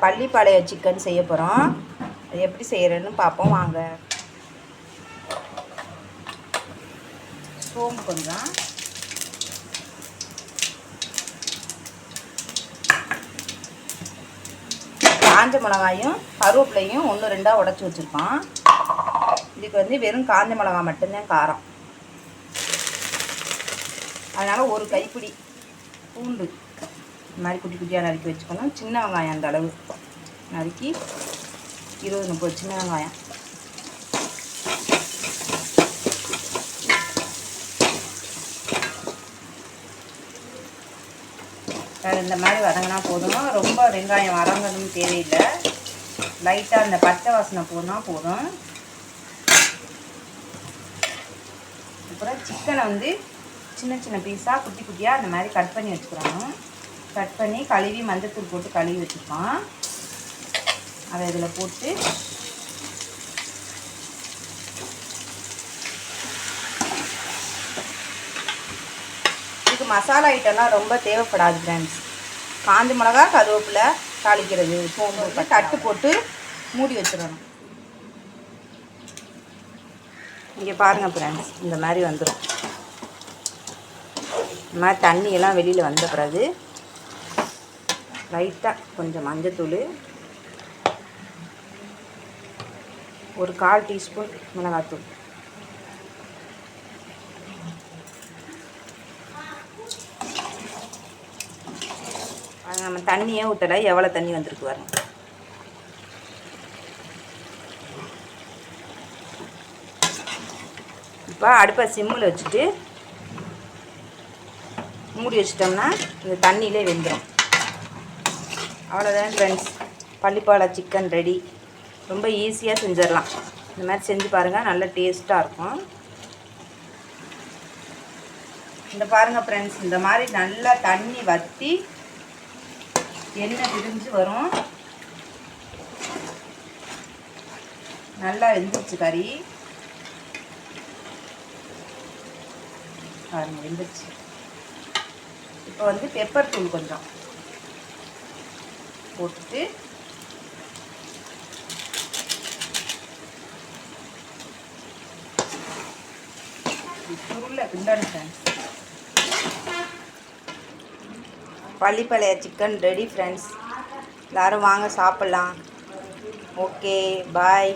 Pallipalayam chicken செய்ய போகிறோம். அது எப்படி செய்கிறேன்னு பார்ப்போம் வாங்க. சோம்பு கொஞ்சம், காஞ்ச மிளகாயும் கருவேப்பிலையும் 1-2 உடச்சி வச்சுருக்கோம். இதுக்கு வெறும் காஞ்ச மிளகா மட்டும்தான் காரம். அதனால் ஒரு கைப்பிடி பூண்டு இந்த மாதிரி குட்டி குட்டியாக நறுக்கி வச்சுக்கணும். சின்ன வெங்காயம் அந்த அளவு நறுக்கி 20-30 சின்ன வெங்காயம். இந்த மாதிரி வதங்கினா போதும். ரொம்ப வெங்காயம் வதங்கணும்னு தேவையில்லை. லைட்டாக அந்த பச்சை வாசனை போனால் போதும். அப்புறம் சிக்கனை சின்ன சின்ன பீஸாக குட்டி குட்டியாக அந்த மாதிரி கட் பண்ணி வச்சுக்கிறோம். கட் பண்ணி கழுவி மஞ்சத்தூள் போட்டு கழுவி வச்சுருக்கோம். அதை இதில் போட்டு இதுக்கு மசாலா ஐட்டம்லாம் ரொம்ப தேவைப்படாது ஃப்ரெண்ட்ஸ். காஞ்ச மிளகா, கருவேப்பிலை, தாளிக்கிறது, சோம்பு தட்டு போட்டு மூடி வச்சிடணும். இங்கே பாருங்கள் ஃப்ரெண்ட்ஸ், இந்த மாதிரி வந்துடும். இந்த மாதிரி தண்ணியெல்லாம் வெளியில் வந்த பிறகு லைட்டாக கொஞ்சம் மஞ்சத்தூள், ஒரு 1/4 டீஸ்பூன் மிளகாத்தூள், நம்ம தண்ணியே ஊற்றலை, எவ்வளோ தண்ணி வந்திருக்கு பாருங்க. இப்போ அடுப்பை சிம்மில் வச்சுட்டு மூடி வச்சிட்டோம்னா இந்த தண்ணியிலே வெந்துடும். அவ்வளோதான் ஃப்ரெண்ட்ஸ், பள்ளிப்பாளைய சிக்கன் ரெடி. ரொம்ப ஈஸியாக செஞ்சிடலாம். இந்த மாதிரி செஞ்சு பாருங்கள், நல்ல டேஸ்ட்டாக இருக்கும். இந்த பாருங்கள் ஃப்ரெண்ட்ஸ், இந்த மாதிரி நல்லா தண்ணி வற்றி எண்ணெய் பிரிஞ்சு வரும். நல்லா வெந்துருச்சு கறி. பாருங்கள் வெந்துருச்சு. இப்போ பெப்பர் தூள் கொஞ்சம் போட்டுட்டு சுருளை கிண்டணும். Pallipalayam chicken ready friends. எல்லோரும் வாங்க சாப்பிட்லாம். ஓகே, பாய்.